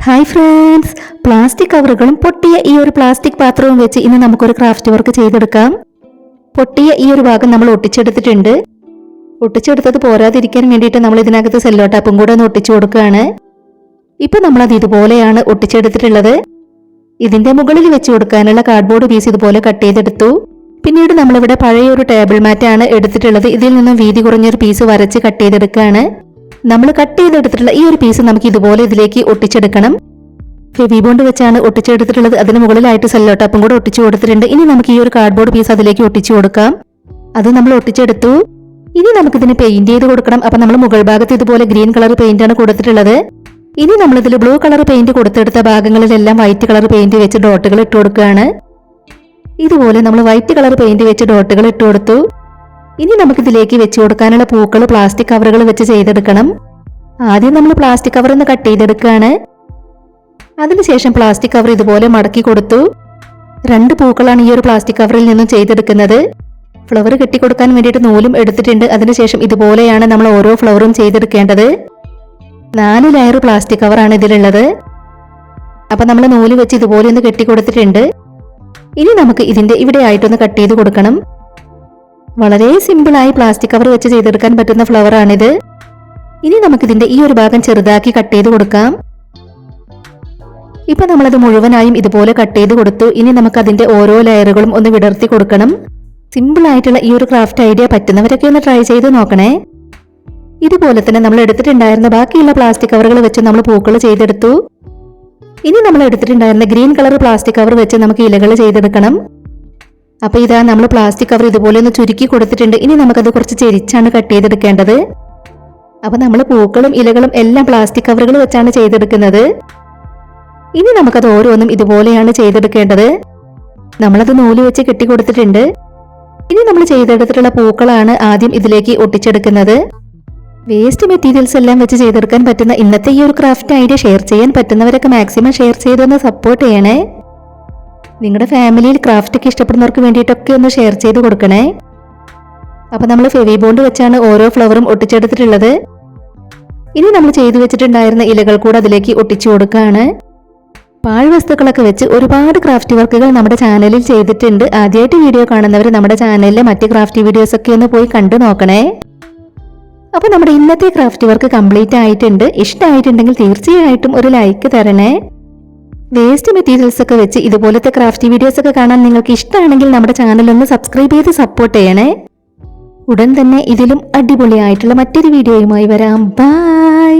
Hi friends, plastic കവറുകളും പൊട്ടിയ ഈ ഒരു പ്ലാസ്റ്റിക് പാത്രവും വെച്ച് ഇന്ന് നമുക്കൊരു ക്രാഫ്റ്റ് വർക്ക് ചെയ്തെടുക്കാം. പൊട്ടിയ ഈ ഒരു ഭാഗം നമ്മൾ ഒട്ടിച്ചെടുത്തിട്ടുണ്ട്. ഒട്ടിച്ചെടുത്തത് പോരാതിരിക്കാൻ വേണ്ടിയിട്ട് നമ്മൾ ഇതിനകത്ത് സെല്ലോ ടാപ്പും കൂടെ ഒന്ന് ഒട്ടിച്ചു കൊടുക്കുകയാണ്. ഇപ്പൊ നമ്മളത് ഇതുപോലെയാണ് ഒട്ടിച്ചെടുത്തിട്ടുള്ളത്. ഇതിന്റെ മുകളിൽ വെച്ച് കൊടുക്കാനുള്ള കാർഡ്ബോർഡ് പീസ് ഇതുപോലെ കട്ട് ചെയ്തെടുത്തു. പിന്നീട് നമ്മളിവിടെ പഴയ ഒരു ടേബിൾ മാറ്റാണ് എടുത്തിട്ടുള്ളത്. ഇതിൽ നിന്നും വീതി കുറഞ്ഞൊരു പീസ് വരച്ച് കട്ട് ചെയ്തെടുക്കുകയാണ്. നമ്മൾ കട്ട് ചെയ്തെടുത്തിട്ടുള്ള ഈ ഒരു പീസ് നമുക്ക് ഇതുപോലെ ഇതിലേക്ക് ഒട്ടിച്ചെടുക്കണം. ഫെവി ബോണ്ട് വെച്ചാണ് ഒട്ടിച്ചെടുത്തിട്ടുള്ളത്. അതിന് മുകളിലായിട്ട് സെല്ലോ ടാപ്പും കൂടെ ഒട്ടിച്ചു കൊടുത്തിട്ടുണ്ട്. ഇനി നമുക്ക് ഈ ഒരു കാർഡ്ബോർഡ് പീസ് അതിലേക്ക് ഒട്ടിച്ചു കൊടുക്കാം. അത് നമ്മൾ ഒട്ടിച്ചെടുത്തു. ഇനി നമുക്കിതിന് പെയിന്റ് ചെയ്ത് കൊടുക്കണം. അപ്പൊ നമ്മൾ മുകൾ ഭാഗത്ത് ഇതുപോലെ ഗ്രീൻ കളർ പെയിന്റ് ആണ് കൊടുത്തിട്ടുള്ളത്. ഇനി നമ്മൾ ഇതിൽ ബ്ലൂ കളർ പെയിന്റ് കൊടുത്തെടുത്ത ഭാഗങ്ങളിലെല്ലാം വൈറ്റ് കളർ പെയിന്റ് വെച്ച് ഡോട്ടുകൾ ഇട്ട് കൊടുക്കുകയാണ്. ഇതുപോലെ നമ്മൾ വൈറ്റ് കളർ പെയിന്റ് വെച്ച് ഡോട്ടുകൾ ഇട്ട് കൊടുത്തു. ഇനി നമുക്കിതിലേക്ക് വെച്ച് കൊടുക്കാനുള്ള പൂക്കൾ പ്ലാസ്റ്റിക് കവറുകൾ വെച്ച് ചെയ്തെടുക്കണം. ആദ്യം നമ്മൾ പ്ലാസ്റ്റിക് കവർ ഒന്ന് കട്ട് ചെയ്തെടുക്കുകയാണ്. അതിനുശേഷം പ്ലാസ്റ്റിക് കവർ ഇതുപോലെ മടക്കി കൊടുത്തു. 2 പൂക്കളാണ് ഈ ഒരു പ്ലാസ്റ്റിക് കവറിൽ നിന്നും ചെയ്തെടുക്കുന്നത്. ഫ്ലവർ കെട്ടിക്കൊടുക്കാൻ വേണ്ടിയിട്ട് നൂലും എടുത്തിട്ടുണ്ട്. അതിനുശേഷം ഇതുപോലെയാണ് നമ്മൾ ഓരോ ഫ്ലവറും ചെയ്തെടുക്കേണ്ടത്. 4 ലെയർ പ്ലാസ്റ്റിക് കവറാണ് ഇതിലുള്ളത്. അപ്പൊ നമ്മൾ നൂല് വെച്ച് ഇതുപോലെ ഒന്ന് കെട്ടിക്കൊടുത്തിട്ടുണ്ട്. ഇനി നമുക്ക് ഇതിന്റെ ഇവിടെ ആയിട്ടൊന്ന് കട്ട് ചെയ്ത് കൊടുക്കണം. വളരെ സിമ്പിളായി പ്ലാസ്റ്റിക് കവർ വെച്ച് ചെയ്തെടുക്കാൻ പറ്റുന്ന ഫ്ലവർ ആണിത്. ഇനി നമുക്കിതിന്റെ ഈ ഒരു ഭാഗം ചെറുതാക്കി കട്ട് ചെയ്ത് കൊടുക്കാം. ഇപ്പൊ നമ്മളത് മുഴുവനായും ഇതുപോലെ കട്ട് ചെയ്ത് കൊടുത്തു. ഇനി നമുക്ക് അതിന്റെ ഓരോ ലെയറുകളും ഒന്ന് വിടർത്തി കൊടുക്കണം. സിമ്പിൾ ആയിട്ടുള്ള ഈ ഒരു ക്രാഫ്റ്റ് ഐഡിയ പറ്റുന്നവരൊക്കെ ഒന്ന് ട്രൈ ചെയ്ത് നോക്കണേ. ഇതുപോലെ തന്നെ നമ്മൾ എടുത്തിട്ടുണ്ടായിരുന്ന ബാക്കിയുള്ള പ്ലാസ്റ്റിക് കവറുകൾ വെച്ച് നമ്മൾ പൂക്കൾ ചെയ്തെടുത്തു. ഇനി നമ്മൾ എടുത്തിട്ടുണ്ടായിരുന്ന ഗ്രീൻ കളർ പ്ലാസ്റ്റിക് കവർ വെച്ച് നമുക്ക് ഇലകൾ ചെയ്തെടുക്കണം. അപ്പൊ ഇതാ നമ്മൾ പ്ലാസ്റ്റിക് കവർ ഇതുപോലെ ഒന്ന് ചുരുക്കി കൊടുത്തിട്ടുണ്ട്. ഇനി നമുക്കത് കുറച്ച് ചെരിച്ചാണ് കട്ട് ചെയ്തെടുക്കേണ്ടത്. അപ്പൊ നമ്മൾ പൂക്കളും ഇലകളും എല്ലാം പ്ലാസ്റ്റിക് കവറുകൾ വെച്ചാണ് ചെയ്തെടുക്കുന്നത്. ഇനി നമുക്കത് ഓരോന്നും ഇതുപോലെയാണ് ചെയ്തെടുക്കേണ്ടത്. നമ്മളത് നൂല് വെച്ച് കെട്ടിക്കൊടുത്തിട്ടുണ്ട്. ഇനി നമ്മൾ ചെയ്തെടുത്തിട്ടുള്ള പൂക്കളാണ് ആദ്യം ഇതിലേക്ക് ഒട്ടിച്ചെടുക്കുന്നത്. വേസ്റ്റ് മെറ്റീരിയൽസ് എല്ലാം വെച്ച് ചെയ്തെടുക്കാൻ പറ്റുന്ന ഇന്നത്തെ ഈ ഒരു ക്രാഫ്റ്റ് ഐഡിയ ഷെയർ ചെയ്യാൻ പറ്റുന്നവരൊക്കെ മാക്സിമം ഷെയർ ചെയ്തൊന്ന് സപ്പോർട്ട് ചെയ്യണേ. നിങ്ങളുടെ ഫാമിലിയിൽ ക്രാഫ്റ്റ് ഒക്കെ ഇഷ്ടപ്പെടുന്നവർക്ക് വേണ്ടിയിട്ടൊക്കെ ഒന്ന് ഷെയർ ചെയ്ത് കൊടുക്കണേ. അപ്പൊ നമ്മൾ ഫെവി ബോണ്ട് വെച്ചാണ് ഓരോ ഫ്ലവറും ഒട്ടിച്ചെടുത്തിട്ടുള്ളത്. ഇനി നമ്മൾ ചെയ്തു വെച്ചിട്ടുണ്ടായിരുന്ന ഇലകൾ കൂടെ അതിലേക്ക് ഒട്ടിച്ചു കൊടുക്കുകയാണ്. പാഴ്വസ്തുക്കളൊക്കെ വെച്ച് ഒരുപാട് ക്രാഫ്റ്റ് വർക്കുകൾ നമ്മുടെ ചാനലിൽ ചെയ്തിട്ടുണ്ട്. ആദ്യമായിട്ട് വീഡിയോ കാണുന്നവർ നമ്മുടെ ചാനലിലെ മറ്റ് ക്രാഫ്റ്റ് വീഡിയോസ് ഒക്കെ ഒന്ന് പോയി കണ്ടു നോക്കണേ. അപ്പൊ നമ്മുടെ ഇന്നത്തെ ക്രാഫ്റ്റ് വർക്ക് കംപ്ലീറ്റ് ആയിട്ടുണ്ട്. ഇഷ്ടമായിട്ടുണ്ടെങ്കിൽ തീർച്ചയായിട്ടും ഒരു ലൈക്ക് തരണേ. വേസ്റ്റ് മെറ്റീരിയൽസ് ഒക്കെ വെച്ച് ഇതുപോലത്തെ ക്രാഫ്റ്റ് വീഡിയോസ് ഒക്കെ കാണാൻ നിങ്ങൾക്ക് ഇഷ്ടമാണെങ്കിൽ നമ്മുടെ ചാനൽ ഒന്ന് സബ്സ്ക്രൈബ് ചെയ്ത് സപ്പോർട്ട് ചെയ്യണേ. ഉടൻ തന്നെ ഇതിലും അടിപൊളിയായിട്ടുള്ള മറ്റൊരു വീഡിയോയുമായി വരാം. ബൈ.